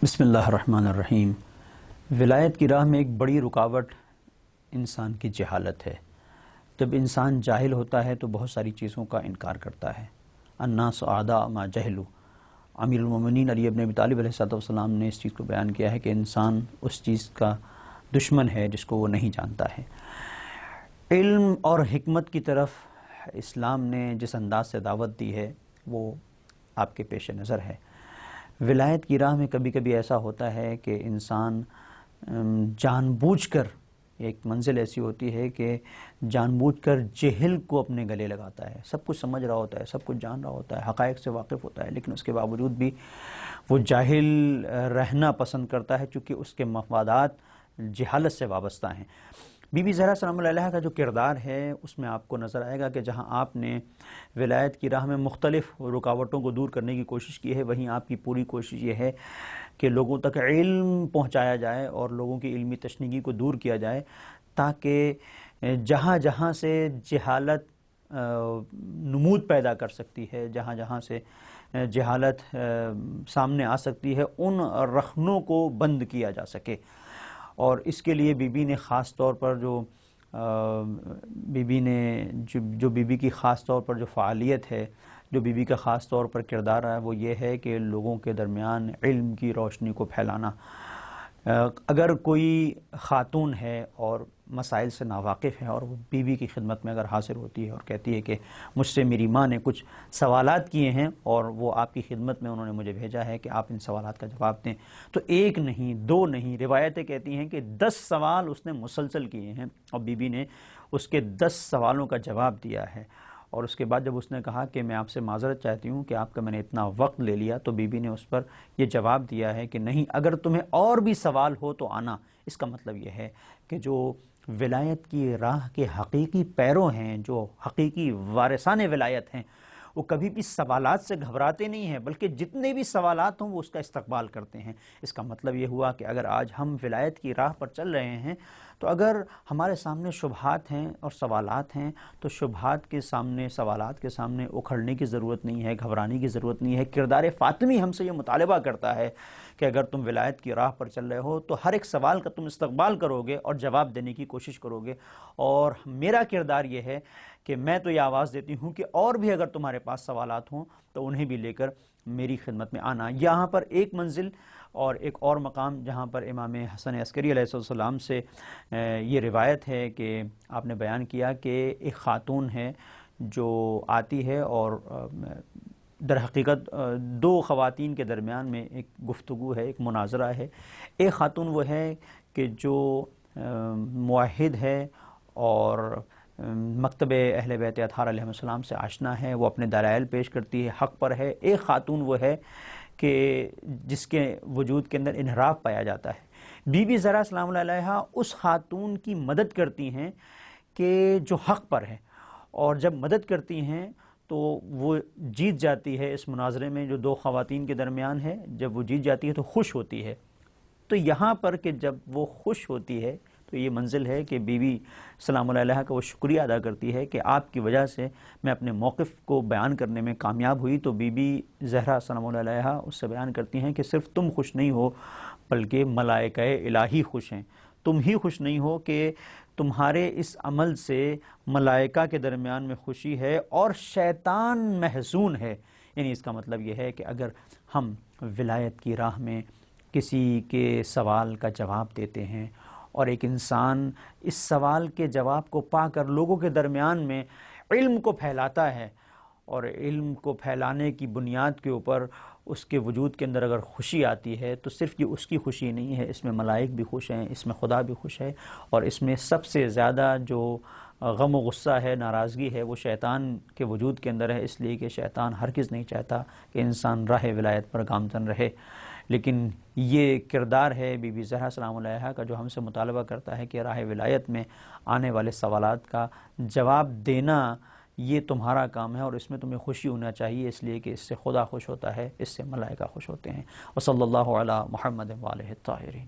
بسم اللہ الرحمن الرحیم۔ ولایت کی راہ میں ایک بڑی رکاوٹ انسان کی جہالت ہے۔ جب انسان جاہل ہوتا ہے تو بہت ساری چیزوں کا انکار کرتا ہے۔ الناس اعداء ما جہلوا، امیر المومنین علی بن ابی طالب علیہ السلام نے اس چیز کو بیان کیا ہے کہ انسان اس چیز کا دشمن ہے جس کو وہ نہیں جانتا ہے۔ علم اور حکمت کی طرف اسلام نے جس انداز سے دعوت دی ہے وہ آپ کے پیش نظر ہے۔ ولایت کی راہ میں کبھی کبھی ایسا ہوتا ہے کہ انسان جان بوجھ کر، ایک منزل ایسی ہوتی ہے کہ جان بوجھ کر جہل کو اپنے گلے لگاتا ہے، سب کچھ سمجھ رہا ہوتا ہے، سب کچھ جان رہا ہوتا ہے، حقائق سے واقف ہوتا ہے، لیکن اس کے باوجود بھی وہ جاہل رہنا پسند کرتا ہے چونکہ اس کے مفادات جہالت سے وابستہ ہیں۔ بی بی زہرا سلام اللہ علیہا کا جو کردار ہے اس میں آپ کو نظر آئے گا کہ جہاں آپ نے ولایت کی راہ میں مختلف رکاوٹوں کو دور کرنے کی کوشش کی ہے، وہیں آپ کی پوری کوشش یہ ہے کہ لوگوں تک علم پہنچایا جائے اور لوگوں کی علمی تشنیگی کو دور کیا جائے، تاکہ جہاں جہاں سے جہالت نمود پیدا کر سکتی ہے، جہاں جہاں سے جہالت سامنے آ سکتی ہے، ان رخنوں کو بند کیا جا سکے۔ اور اس کے لیے بی بی نے خاص طور پر جو بی بی کی خاص طور پر جو فعالیت ہے، جو بی بی کا خاص طور پر کردار ہے، وہ یہ ہے کہ لوگوں کے درمیان علم کی روشنی کو پھیلانا۔ اگر کوئی خاتون ہے اور مسائل سے ناواقف ہے اور وہ بی بی کی خدمت میں اگر حاضر ہوتی ہے اور کہتی ہے کہ مجھ سے میری ماں نے کچھ سوالات کیے ہیں اور وہ آپ کی خدمت میں انہوں نے مجھے بھیجا ہے کہ آپ ان سوالات کا جواب دیں، تو ایک نہیں، دو نہیں، روایتیں کہتی ہیں کہ 10 سوال اس نے مسلسل کیے ہیں اور بی بی نے اس کے 10 سوالوں کا جواب دیا ہے۔ اور اس کے بعد جب اس نے کہا کہ میں آپ سے معذرت چاہتی ہوں کہ آپ کا میں نے اتنا وقت لے لیا، تو بی بی نے اس پر یہ جواب دیا ہے کہ نہیں، اگر تمہیں اور بھی سوال ہو تو آنا۔ اس کا مطلب یہ ہے کہ جو ولایت کی راہ کے حقیقی پیرو ہیں، جو حقیقی وارثان ولایت ہیں، وہ کبھی بھی سوالات سے گھبراتے نہیں ہیں، بلکہ جتنے بھی سوالات ہوں وہ اس کا استقبال کرتے ہیں۔ اس کا مطلب یہ ہوا کہ اگر آج ہم ولایت کی راہ پر چل رہے ہیں تو اگر ہمارے سامنے شبہات ہیں اور سوالات ہیں تو شبہات کے سامنے، سوالات کے سامنے اکھڑنے کی ضرورت نہیں ہے، گھبرانے کی ضرورت نہیں ہے۔ کردار فاطمی ہم سے یہ مطالبہ کرتا ہے کہ اگر تم ولایت کی راہ پر چل رہے ہو تو ہر ایک سوال کا تم استقبال کرو گے اور جواب دینے کی کوشش کرو گے، اور میرا کردار یہ ہے کہ میں تو یہ آواز دیتی ہوں کہ اور بھی اگر تمہارے پاس سوالات ہوں تو انہیں بھی لے کر میری خدمت میں آنا۔ یہاں پر ایک منزل اور ایک اور مقام جہاں پر امام حسن عسکری علیہ السلام سے یہ روایت ہے کہ آپ نے بیان کیا کہ ایک خاتون ہے جو آتی ہے اور در حقیقت دو خواتین کے درمیان میں ایک گفتگو ہے، ایک مناظرہ ہے۔ ایک خاتون وہ ہے کہ جو موحد ہے اور مکتب اہل بیت اطہار علیہ السلام سے آشنا ہے، وہ اپنے دلائل پیش کرتی ہے، حق پر ہے۔ ایک خاتون وہ ہے کہ جس کے وجود کے اندر انحراف پایا جاتا ہے۔ بی بی زہرا سلام اللہ علیہا اس خاتون کی مدد کرتی ہیں کہ جو حق پر ہے، اور جب مدد کرتی ہیں تو وہ جیت جاتی ہے اس مناظرے میں جو دو خواتین کے درمیان ہے۔ جب وہ جیت جاتی ہے تو خوش ہوتی ہے۔ تو یہاں پر کہ جب وہ خوش ہوتی ہے تو یہ منزل ہے کہ بی بی سلام اللہ علیہا کا وہ شکریہ ادا کرتی ہے کہ آپ کی وجہ سے میں اپنے موقف کو بیان کرنے میں کامیاب ہوئی۔ تو بی بی زہرا سلام اللہ علیہا اس سے بیان کرتی ہیں کہ صرف تم خوش نہیں ہو بلکہ ملائکہ الہی خوش ہیں۔ تم ہی خوش نہیں ہو کہ تمہارے اس عمل سے ملائکہ کے درمیان میں خوشی ہے اور شیطان محزون ہے۔ یعنی اس کا مطلب یہ ہے کہ اگر ہم ولایت کی راہ میں کسی کے سوال کا جواب دیتے ہیں اور ایک انسان اس سوال کے جواب کو پا کر لوگوں کے درمیان میں علم کو پھیلاتا ہے، اور علم کو پھیلانے کی بنیاد کے اوپر اس کے وجود کے اندر اگر خوشی آتی ہے تو صرف یہ اس کی خوشی نہیں ہے، اس میں ملائک بھی خوش ہیں، اس میں خدا بھی خوش ہے، اور اس میں سب سے زیادہ جو غم و غصہ ہے، ناراضگی ہے، وہ شیطان کے وجود کے اندر ہے، اس لیے کہ شیطان ہرگز نہیں چاہتا کہ انسان راہ ولایت پر گامزن رہے۔ لیکن یہ کردار ہے بی بی زہرا سلام اللہ علیہا کا جو ہم سے مطالبہ کرتا ہے کہ راہ ولایت میں آنے والے سوالات کا جواب دینا یہ تمہارا کام ہے، اور اس میں تمہیں خوشی ہونا چاہیے، اس لیے کہ اس سے خدا خوش ہوتا ہے، اس سے ملائکہ خوش ہوتے ہیں۔ وصلی اللہ علی محمد وآلہ الطاہرین۔